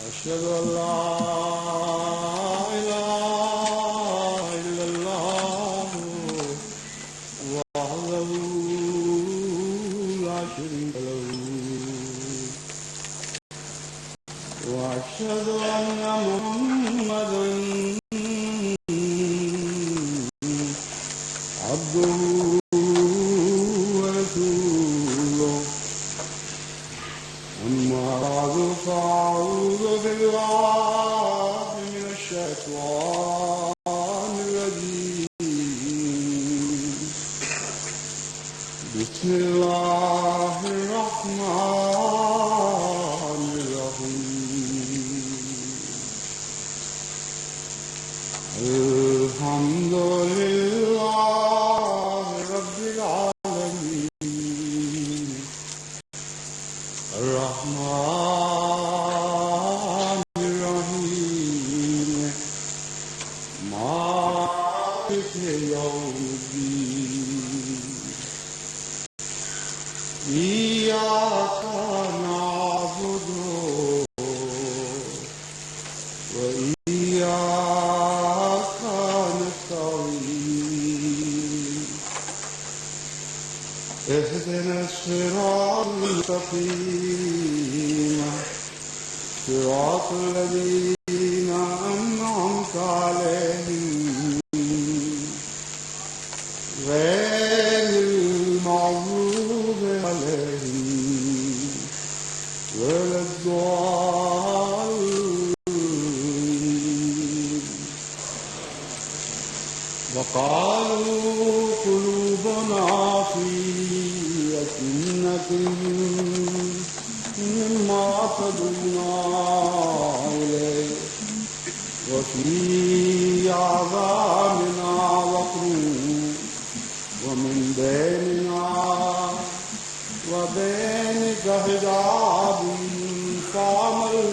أشهد أن لا إله إلا الله وحده لا شريك له وأشهد أن محمدا عبده ورسوله أما بعد فأعوذ بالله من الشيطان الرجيم بسم الله الرحمن الرحيم الحمد لله رب العالمين الرحمن الرحيم مالك يوم الدين إياك نعبد وإياك نستعين اهدنا الصراط المستقيم صراط الذين أنعمت عليهم غير المغضوب عليهم ولا الضالين وقالوا قلوبنا في أكنة مما تدعونا إليه وفي أعظامنا وقر ومن بيننا وبينك حجاب فاعمل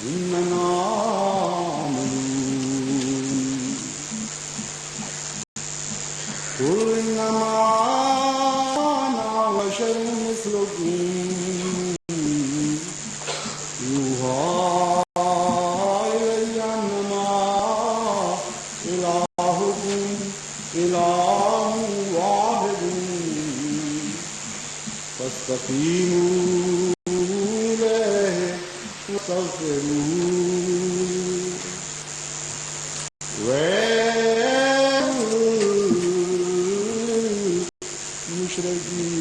إننا عاملون قل إنما أنا بشر مثلكم يوحى إلي أنما إلهكم إله واحد فاستقيموا إليه واستغفروه ويل للمشركين.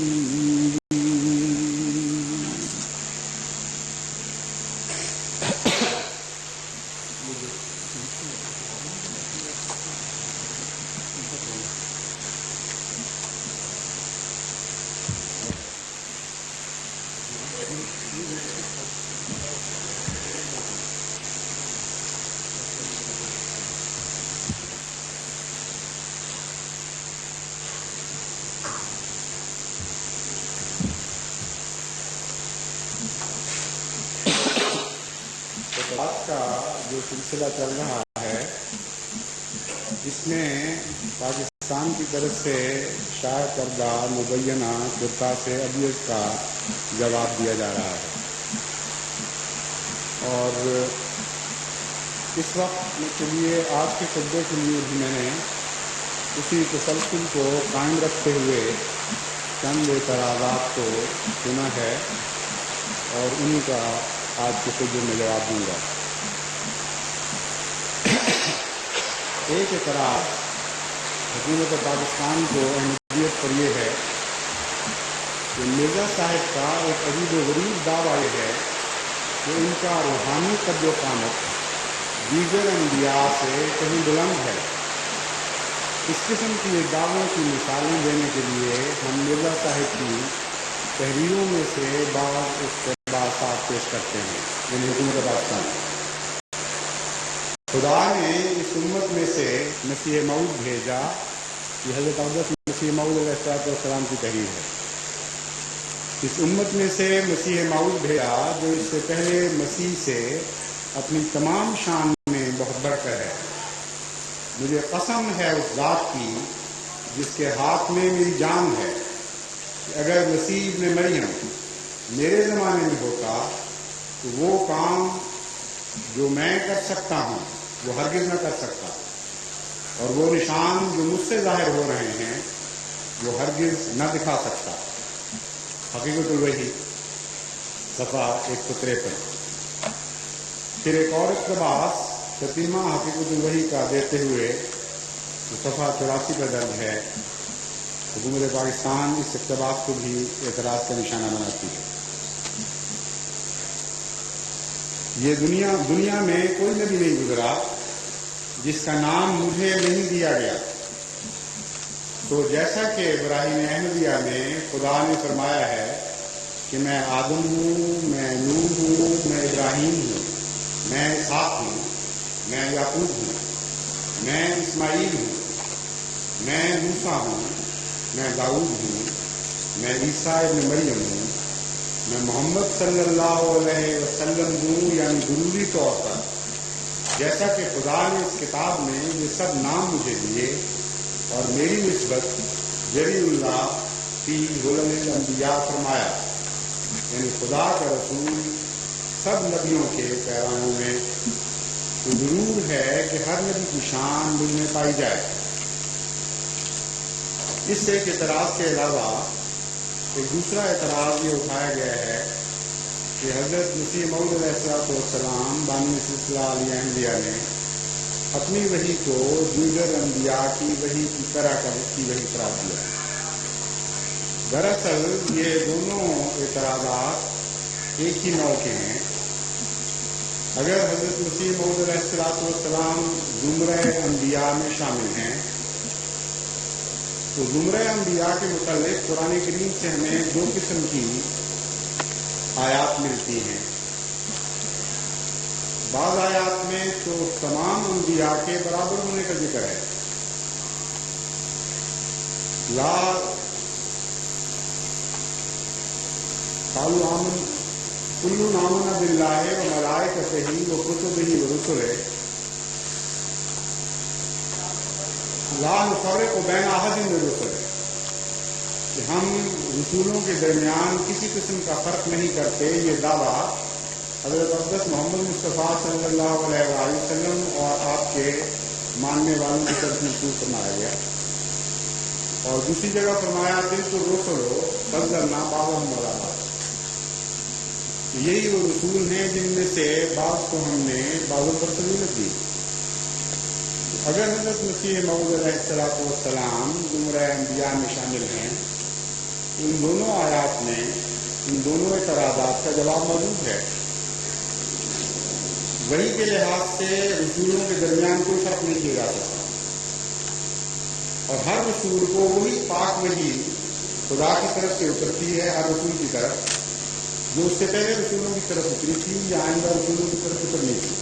بات کا جو سلسلہ چل رہا ہے اس میں پاکستان کی طرف سے شائع کردہ مبینہ کرتا سے ابیض کا جواب دیا جا رہا ہے، اور اس وقت کے لیے آج کے خطبے کے لیے بھی میں نے اسی تسلسل کو قائم رکھتے ہوئے چند اعتراضات کو سنا ہے اور انہیں کا آج کے خطبے میں جواب دوں گا۔ ایک اعتراض حکومت پاکستان کو اہمیت پر یہ ہے کہ مرزا صاحب کا ایک عجیب و غریب دعویٰ یہ ہے کہ ان کا روحانی قد و قامت دیگر انبیاء سے کہیں بلند ہے۔ اس قسم کی دعووں کی مثالیں دینے کے لیے ہم مرزا صاحب کی تحریروں میں سے بعض اقتباسات پیش کرتے ہیں، یعنی حکومت پاکستان۔ خدا نے اس امت میں سے مسیح موعود بھیجا، یہ حضرت اقدس مسیح موعود علیہ السلام کی تحریر ہے۔ اس امت میں سے مسیح موعود بھیجا جو اس سے پہلے مسیح سے اپنی تمام شان میں بہت بڑھ کر ہے۔ مجھے قسم ہے اس ذات کی جس کے ہاتھ میں میری جان ہے کہ اگر مسیح ابن مریم میرے زمانے میں ہوتا تو وہ کام جو میں کر سکتا ہوں وہ ہرگز نہ کر سکتا، اور وہ نشان جو مجھ سے ظاہر ہو رہے ہیں وہ ہرگز نہ دکھا سکتا۔ حقیقت الوحی صفحہ 153۔ پھر ایک اور اقتباس ستیمہ حقیقت الوحی کا دیتے ہوئے صفحہ 84 کا درج ہے۔ حکومت پاکستان اس اقتباس کو بھی اعتراض کا نشانہ بناتی ہے۔ یہ دنیا میں کوئی نبی نہیں گزرا جس کا نام مجھے نہیں دیا گیا۔ تو جیسا کہ ابراہیم احمدیہ میں خدا نے فرمایا ہے کہ میں آدم ہوں، میں نوح ہوں، میں ابراہیم ہوں، میں اسحاق ہوں، میں یعقوب ہوں، میں اسماعیل ہوں، میں موسیٰ ہوں، میں داؤد ہوں، میں عیسیٰ ابن مریم ہوں، میں محمد صلی اللہ علیہ وسلم ہوں، یعنی ضروری طور پر جیسا کہ خدا نے اس کتاب میں یہ سب نام مجھے دیے، اور میری نسبت جری اللہ فی غلم الانبیاء فرمایا، یعنی خدا کا رسول سب نبیوں کے پیرووں میں تو ضرور ہے کہ ہر نبی کی شان مجھ میں پائی جائے۔ اس سے ایک اعتراض کے علاوہ ایک دوسرا اعتراض یہ اٹھایا گیا ہے کہ حضرت مسیح موعود علیہ السلام بانی سلسلہ علی احمدیہ نے اپنی وحی کو دیگر انبیاء کی وحی کی طرح کی وحی قرار دیا۔ دراصل یہ دونوں اعتراضات ایک ہی نوع کے ہیں. اگر حضرت مسیح موعود علیہ السلام زمرہ انبیاء میں شامل ہیں تو زمرہ انبیاء کے متعلق قرآن کریم سے ہمیں دو قسم کی آیات ملتی ہیں. بعض آیات میں تو تمام انبیاء کے برابر ہونے کا ذکر ہے. لا قالوا آمن کل آمن باللہ و ملائکتہ و کتبہ و رسلہ لا نفرق بین احد من رسلہ، کہ ہم رسولوں کے درمیان کسی قسم کا فرق نہیں کرتے. یہ دعویٰ حضرت اقدس محمد مصطفیٰ صلی اللہ علیہ وآلہ وسلم اور آپ کے ماننے والوں کی طرف منسوخ فرمایا گیا. اور دوسری جگہ فرمایا تلک الرسل فضلنا بعضهم علی بعض، یہی وہ رسول ہیں جن میں سے بعض کو ہم نے بعضوں پر فضیلت دی. اگر حضرت مسیح موعود علیہ السلام زمرہ انبیاء میں شامل ہیں، ان دونوں آیات میں ان دونوں اعتراضات کا جواب موجود ہے. وحی کے لحاظ سے رسولوں کے درمیان کوئی فرق نہیں کیا جا سکتا، اور ہر رسول کو وہی پاک وحی خدا کی طرف سے اترتی ہے ہر رسول کی طرف، جو اس سے پہلے رسولوں کی طرف اتری تھی یا آئندہ رسولوں کی طرف اترنی تھی.